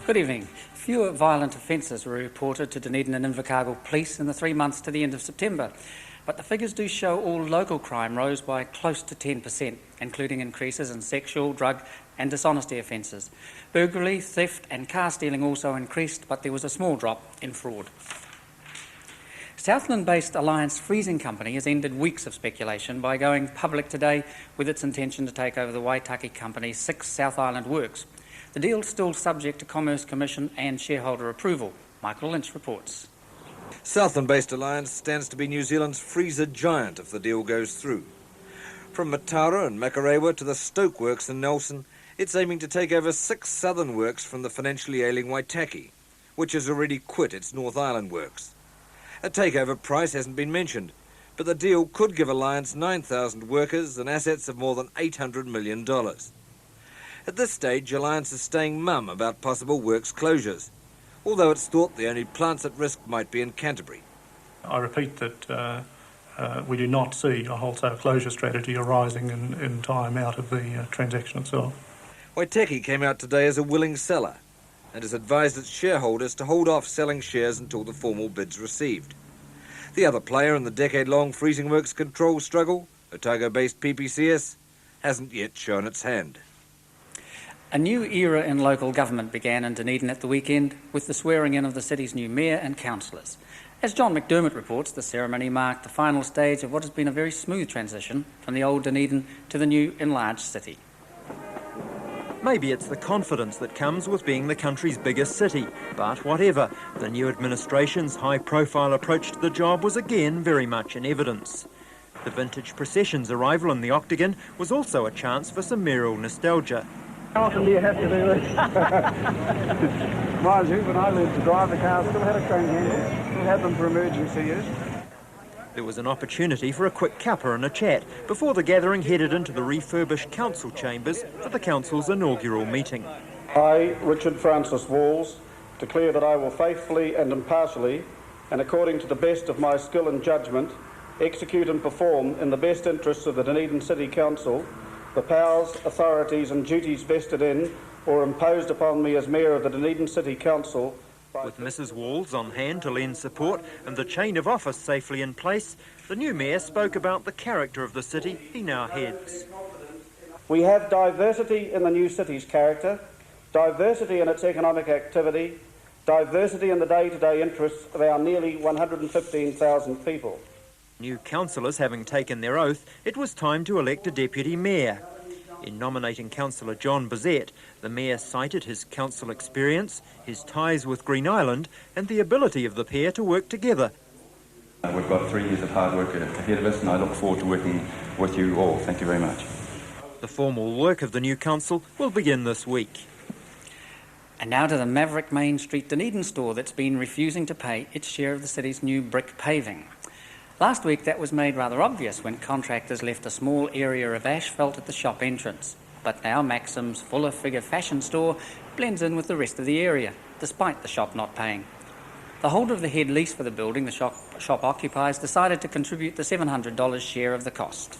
Good evening. Fewer violent offences were reported to Dunedin and Invercargill Police in the 3 months to the end of September, but the figures do show all local crime rose by close to 10%, including increases in sexual, drug and dishonesty offences. Burglary, theft and car stealing also increased, but there was a small drop in fraud. Southland-based Alliance Freezing Company has ended weeks of speculation by going public today with its intention to take over the Waitaki Company's 6 South Island works. The deal is still subject to Commerce Commission and shareholder approval. Michael Lynch reports. Southland-based Alliance stands to be New Zealand's freezer giant if the deal goes through. From Matara and Makarewa to the Stoke Works in Nelson, it's aiming to take over 6 southern works from the financially ailing Waitaki, which has already quit its North Island works. A takeover price hasn't been mentioned, but the deal could give Alliance 9,000 workers and assets of more than $800 million. At this stage, Alliance is staying mum about possible works closures, although it's thought the only plants at risk might be in Canterbury. I repeat that we do not see a wholesale closure strategy arising in time out of the transaction itself. Waitaki came out today as a willing seller and has advised its shareholders to hold off selling shares until the formal bid's received. The other player in the decade-long freezing works control struggle, Otago-based PPCS, hasn't yet shown its hand. A new era in local government began in Dunedin at the weekend with the swearing-in of the city's new mayor and councillors. As John McDermott reports, the ceremony marked the final stage of what has been a very smooth transition from the old Dunedin to the new enlarged city. Maybe it's the confidence that comes with being the country's biggest city, but whatever, the new administration's high-profile approach to the job was again very much in evidence. The vintage procession's arrival in the Octagon was also a chance for some mayoral nostalgia. How often do you have to do this? Mind you, when I learned to drive the car, I still had a crank handle. Still had them for emergency use. There was an opportunity for a quick cuppa and a chat before the gathering headed into the refurbished council chambers for the council's inaugural meeting. I, Richard Francis Walls, declare that I will faithfully and impartially, and according to the best of my skill and judgment, execute and perform in the best interests of the Dunedin City Council the powers, authorities and duties vested in or imposed upon me as Mayor of the Dunedin City Council. With Mrs Walls on hand to lend support and the chain of office safely in place, the new mayor spoke about the character of the city he now heads. We have diversity in the new city's character, diversity in its economic activity, diversity in the day-to-day interests of our nearly 115,000 people. New councillors having taken their oath, it was time to elect a deputy mayor. In nominating Councillor John Bizet, the mayor cited his council experience, his ties with Green Island and the ability of the pair to work together. We've got 3 years of hard work ahead of us and I look forward to working with you all. Thank you very much. The formal work of the new council will begin this week. And now to the Maverick Main Street Dunedin store that's been refusing to pay its share of the city's new brick paving. Last week that was made rather obvious when contractors left a small area of asphalt at the shop entrance. But now Maxim's fuller figure fashion store blends in with the rest of the area, despite the shop not paying. The holder of the head lease for the building the shop occupies decided to contribute the $700 share of the cost.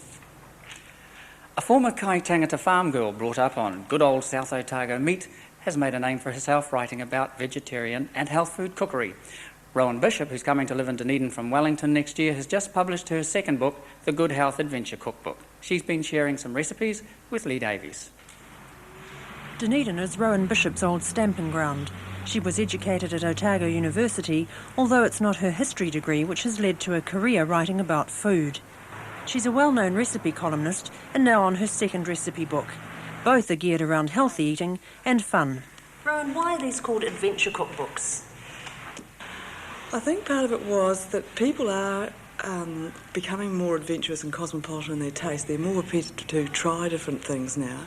A former Kai Tangata farm girl brought up on good old South Otago meat has made a name for herself writing about vegetarian and health food cookery. Rowan Bishop, who's coming to live in Dunedin from Wellington next year, has just published her second book, The Good Health Adventure Cookbook. She's been sharing some recipes with Lee Davies. Dunedin is Rowan Bishop's old stamping ground. She was educated at Otago University, although it's not her history degree which has led to a career writing about food. She's a well-known recipe columnist and now on her second recipe book. Both are geared around healthy eating and fun. Rowan, why are these called adventure cookbooks? I think part of it was that people are becoming more adventurous and cosmopolitan in their taste. They're more prepared to try different things now.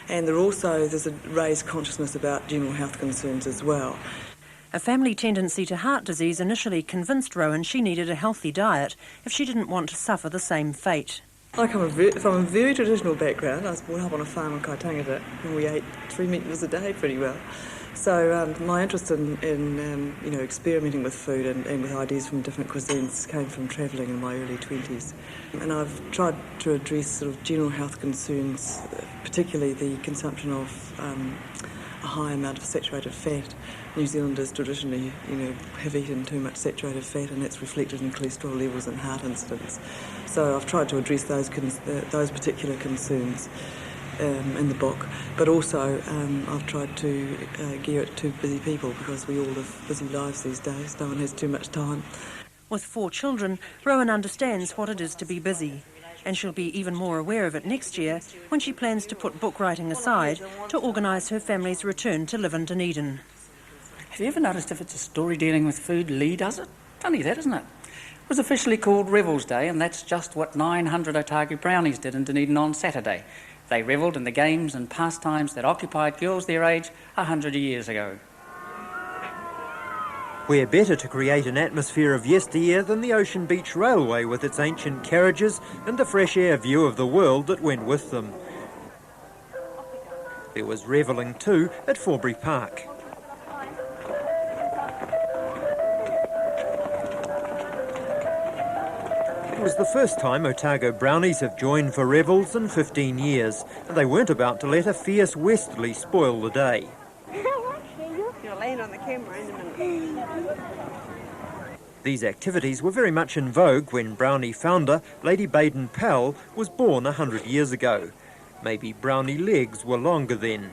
And there's a raised consciousness about general health concerns as well. A family tendency to heart disease initially convinced Rowan she needed a healthy diet if she didn't want to suffer the same fate. I come from a very traditional background. I was brought up on a farm in Kai Tangata and we ate 3 meals a day pretty well. So my interest in experimenting with food and with ideas from different cuisines came from travelling in my early 20s. And I've tried to address sort of general health concerns, particularly the consumption of a high amount of saturated fat. New Zealanders traditionally, have eaten too much saturated fat, and that's reflected in cholesterol levels and heart incidence. So I've tried to address those particular concerns in the book, but also I've tried to gear it to busy people, because we all live busy lives these days. No one has too much time. With 4 children, Rowan understands what it is to be busy, and she'll be even more aware of it next year when she plans to put book writing aside to organise her family's return to live in Dunedin. Have you ever noticed if it's a story dealing with food, Lee does it? Funny that, isn't it? It was officially called Revels Day, and that's just what 900 Otago Brownies did in Dunedin on Saturday. They revelled in the games and pastimes that occupied girls their age 100 years ago. Where better to create an atmosphere of yesteryear than the Ocean Beach Railway with its ancient carriages and the fresh air view of the world that went with them. There was revelling too at Forbury Park. It was the first time Otago Brownies have joined for Revels in 15 years, and they weren't about to let a fierce westerly spoil the day. You'll land on the camera in a minute. These activities were very much in vogue when Brownie founder Lady Baden-Powell was born 100 years ago. Maybe Brownie legs were longer then.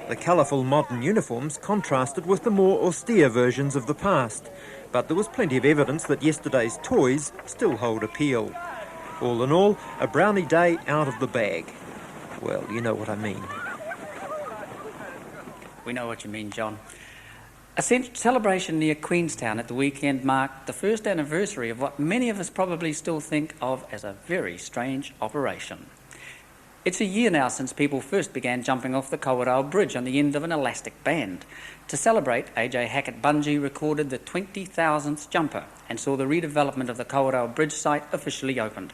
The colourful modern uniforms contrasted with the more austere versions of the past, but there was plenty of evidence that yesterday's toys still hold appeal. All in all, a Brownie day out of the bag. Well, you know what I mean. We know what you mean, John. A celebration near Queenstown at the weekend marked the first anniversary of what many of us probably still think of as a very strange operation. It's a year now since people first began jumping off the Kawerau Bridge on the end of an elastic band. To celebrate, AJ Hackett Bungy recorded the 20,000th jumper and saw the redevelopment of the Kawerau Bridge site officially opened.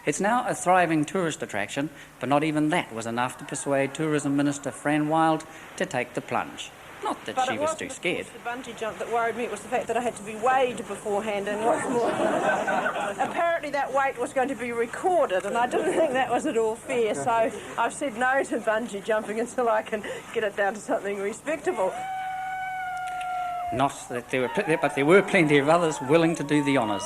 It's now a thriving tourist attraction, but not even that was enough to persuade Tourism Minister Fran Wild to take the plunge. Not that she was too scared. The bungee jump that worried me was the fact that I had to be weighed beforehand, and what's more, apparently that weight was going to be recorded, and I didn't think that was at all fair, so I've said no to bungee jumping until I can get it down to something respectable. Not that there were, but there were plenty of others willing to do the honours.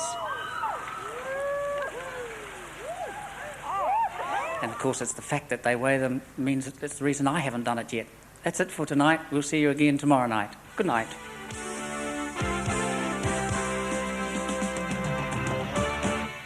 And of course it's the fact that they weigh them means it's the reason I haven't done it yet. That's it for tonight. We'll see you again tomorrow night. Good night.